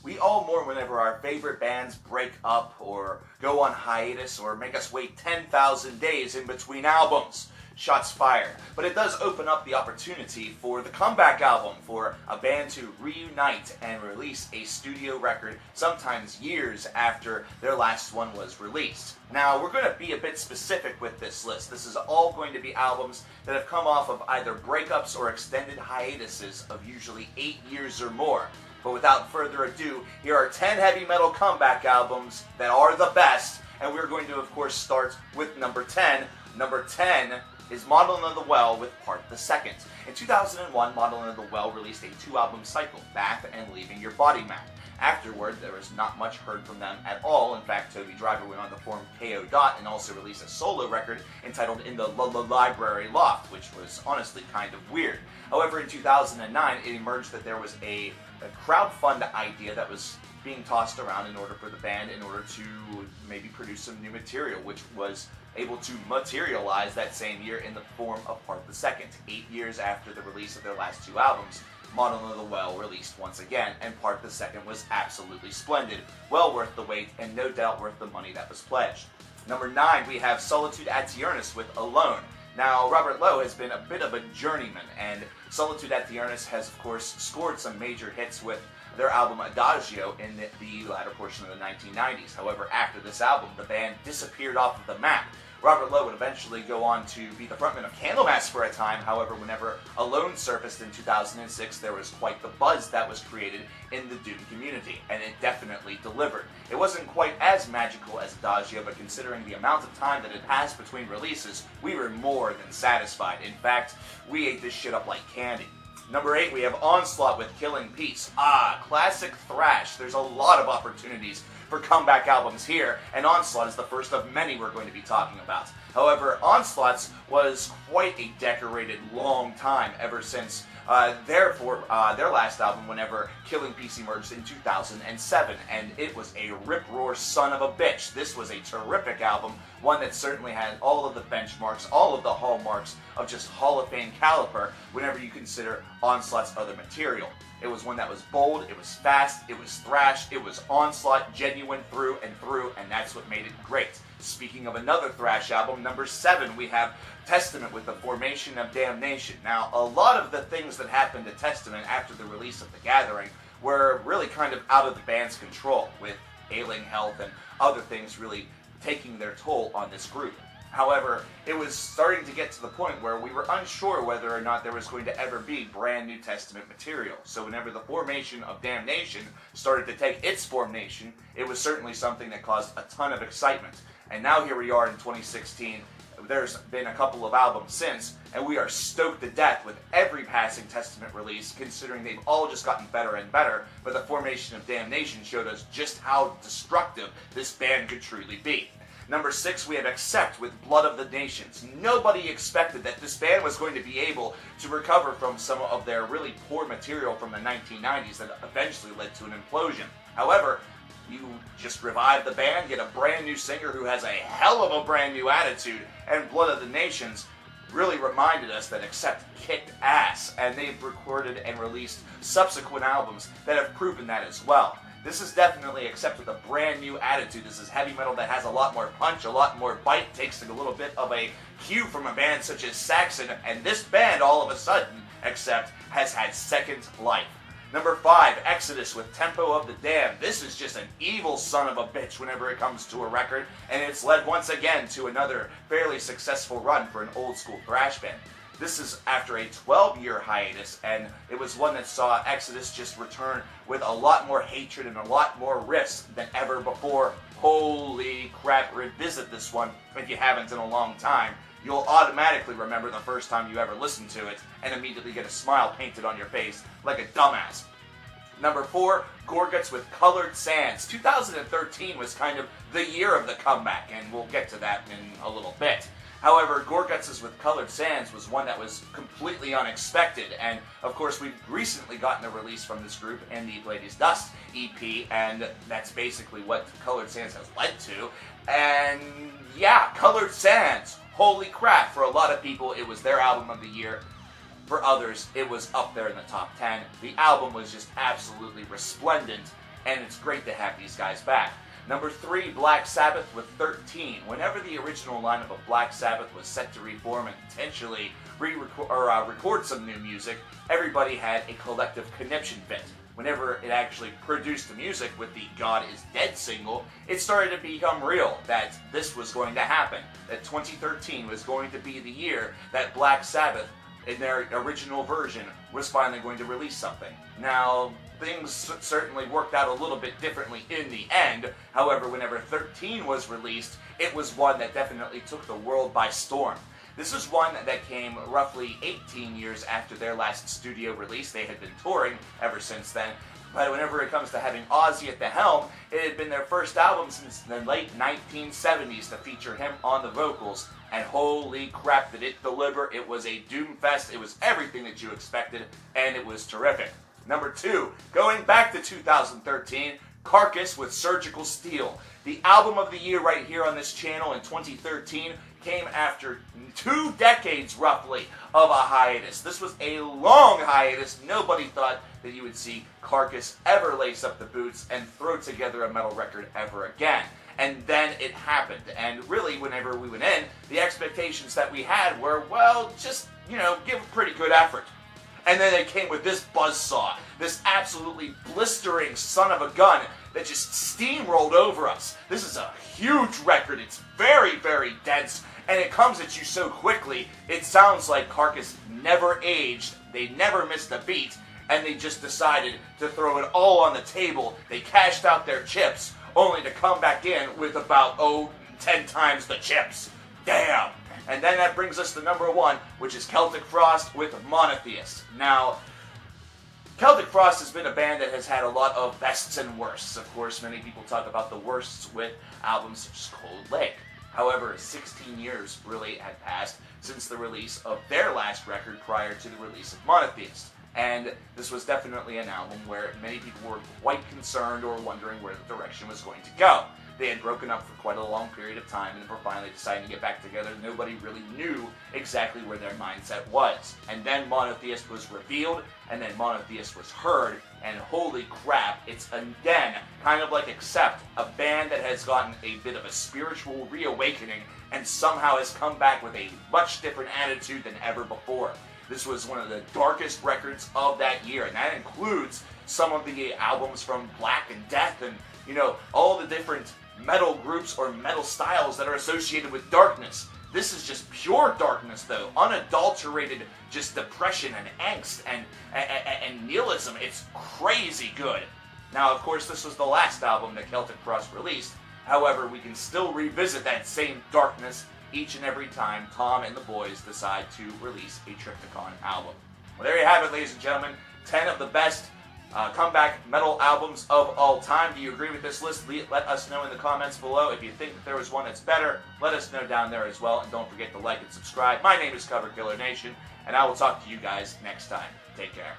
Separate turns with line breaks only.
We all mourn whenever our favorite bands break up or go on hiatus or make us wait 10,000 days in between albums. Shots fired. But it does open up the opportunity for the comeback album, for a band to reunite and release a studio record sometimes years after their last one was released. Now, we're going to be a bit specific with this list. This is all going to be albums that have come off of either breakups or extended hiatuses of usually 8 years or more. But without further ado, here are 10 heavy metal comeback albums that are the best, and we're going to, of course, start with number 10. Number 10 is Maudlin of the Well with Part the Second. In 2001, Maudlin of the Well released a 2-album cycle, Bath and Leaving Your Body Map. Afterward, there was not much heard from them at all. In fact, Toby Driver went on to form KO. And also released a solo record entitled In the Library Loft, which was honestly kind of weird. However, in 2009, it emerged that there was a crowdfund idea that was being tossed around in order for the band, in order to maybe produce some new material, which was able to materialize that same year in the form of Part the Second. 8 years after the release of their last 2 albums, Maudlin of the Well released once again, and Part the Second was absolutely splendid, well worth the wait, and no doubt worth the money that was pledged. Number 9, we have Solitude Aeturnus with Alone. Now, Robert Lowe has been a bit of a journeyman, and Solitude Aeturnus has, of course, scored some major hits with their album Adagio in the latter portion of the 1990s. However, after this album, the band disappeared off of the map. Robert Lowe would eventually go on to be the frontman of Candlemass for a time. However, whenever Alone surfaced in 2006, there was quite the buzz that was created in the Doom community, and it definitely delivered. It wasn't quite as magical as Adagio, but considering the amount of time that had passed between releases, we were more than satisfied. In fact, we ate this shit up like candy. Number 8, we have Onslaught with Killing Peace. Classic thrash. There's a lot of opportunities for comeback albums here, and Onslaught is the first of many we're going to be talking about. However, Onslaught's was quite a decorated long time ever since their last album, whenever Killing Peace emerged in 2007, and it was a rip-roar son of a bitch. This was a terrific album, one that certainly had all of the benchmarks, all of the hallmarks of just Hall of Fame caliber whenever you consider Onslaught's other material. It was one that was bold, it was fast, it was thrash, it was Onslaught, genuine through, and that's what made it great. Speaking of another thrash album, number 7, we have Testament with the Formation of Damnation. Now, a lot of the things that happened to Testament after the release of The Gathering were really kind of out of the band's control, with ailing health and other things really taking their toll on this group. However, it was starting to get to the point where we were unsure whether or not there was going to ever be brand new Testament material. So whenever the Formation of Damnation started to take its formation, it was certainly something that caused a ton of excitement. And now here we are in 2016. There's been a couple of albums since, and we are stoked to death with every passing Testament release, considering they've all just gotten better and better, but the Formation of Damnation showed us just how destructive this band could truly be. Number 6, we have Accept with Blood of the Nations. Nobody expected that this band was going to be able to recover from some of their really poor material from the 1990s that eventually led to an implosion. However, you just revive the band, get a brand new singer who has a hell of a brand new attitude, and Blood of the Nations really reminded us that Accept kicked ass, and they've recorded and released subsequent albums that have proven that as well. This is definitely Accept with a brand new attitude. This is heavy metal that has a lot more punch, a lot more bite, takes a little bit of a cue from a band such as Saxon, and this band, all of a sudden, Accept, has had second life. Number 5, Exodus with Tempo of the Damned. This is just an evil son of a bitch whenever it comes to a record, and it's led once again to another fairly successful run for an old school thrash band. This is after a 12-year hiatus, and it was one that saw Exodus just return with a lot more hatred and a lot more riffs than ever before. Holy crap, revisit this one if you haven't in a long time. You'll automatically remember the first time you ever listened to it and immediately get a smile painted on your face like a dumbass. Number 4, Gorguts with Colored Sands. 2013 was kind of the year of the comeback, and we'll get to that in a little bit. However, Gorguts' with Colored Sands was one that was completely unexpected, and of course we've recently gotten a release from this group in the Ladies Dust EP, and that's basically what Colored Sands has led to. And yeah, Colored Sands, holy crap, for a lot of people it was their album of the year. For others, it was up there in the top 10. The album was just absolutely resplendent, and it's great to have these guys back. Number 3, Black Sabbath with 13. Whenever the original lineup of Black Sabbath was set to reform and potentially record some new music, everybody had a collective conniption fit. Whenever it actually produced the music with the God is Dead single, it started to become real that this was going to happen, that 2013 was going to be the year that Black Sabbath, in their original version, was finally going to release something. Now, things certainly worked out a little bit differently in the end. However, whenever 13 was released, it was one that definitely took the world by storm. This is one that came roughly 18 years after their last studio release. They had been touring ever since then. But whenever it comes to having Ozzy at the helm, it had been their first album since the late 1970s to feature him on the vocals. And holy crap, did it deliver. It was a doom fest. It was everything that you expected, and it was terrific. Number 2, going back to 2013, Carcass with Surgical Steel. The album of the year right here on this channel in 2013 came after 2 decades, roughly, of a hiatus. This was a long hiatus. Nobody thought that you would see Carcass ever lace up the boots and throw together a metal record ever again. And then it happened. And really, whenever we went in, the expectations that we had were, well, just, give a pretty good effort. And then they came with this buzzsaw, this absolutely blistering son of a gun that just steamrolled over us. This is a huge record. It's very, very dense, and it comes at you so quickly, it sounds like Carcass never aged, they never missed a beat, and they just decided to throw it all on the table. They cashed out their chips, only to come back in with about, 10 times the chips. Damn! And then that brings us to number 1, which is Celtic Frost with MONOTHEIST. Now, Celtic Frost has been a band that has had a lot of bests and worsts. Of course, many people talk about the worsts with albums such as Cold Lake. However, 16 years really had passed since the release of their last record prior to the release of MONOTHEIST. And this was definitely an album where many people were quite concerned or wondering where the direction was going to go. They had broken up for quite a long period of time and were finally deciding to get back together. Nobody really knew exactly where their mindset was. And then MONOTHEIST was revealed, and then MONOTHEIST was heard, and holy crap, it's again kind of like Accept, a band that has gotten a bit of a spiritual reawakening and somehow has come back with a much different attitude than ever before. This was one of the darkest records of that year, and that includes some of the albums from Black and Death and, all the different metal groups or metal styles that are associated with darkness. This is just pure darkness, though, unadulterated, just depression and angst and nihilism. It's crazy good. Now, of course, this was the last album that Celtic Frost released. However, we can still revisit that same darkness each and every time Tom and the boys decide to release a Triptychon album. Well, there you have it, ladies and gentlemen. 10 of the best comeback metal albums of all time. Do you agree with this list? Let us know in the comments below. If you think that there was one that's better, let us know down there as well. And don't forget to like and subscribe. My name is CoverKillerNation, and I will talk to you guys next time. Take care.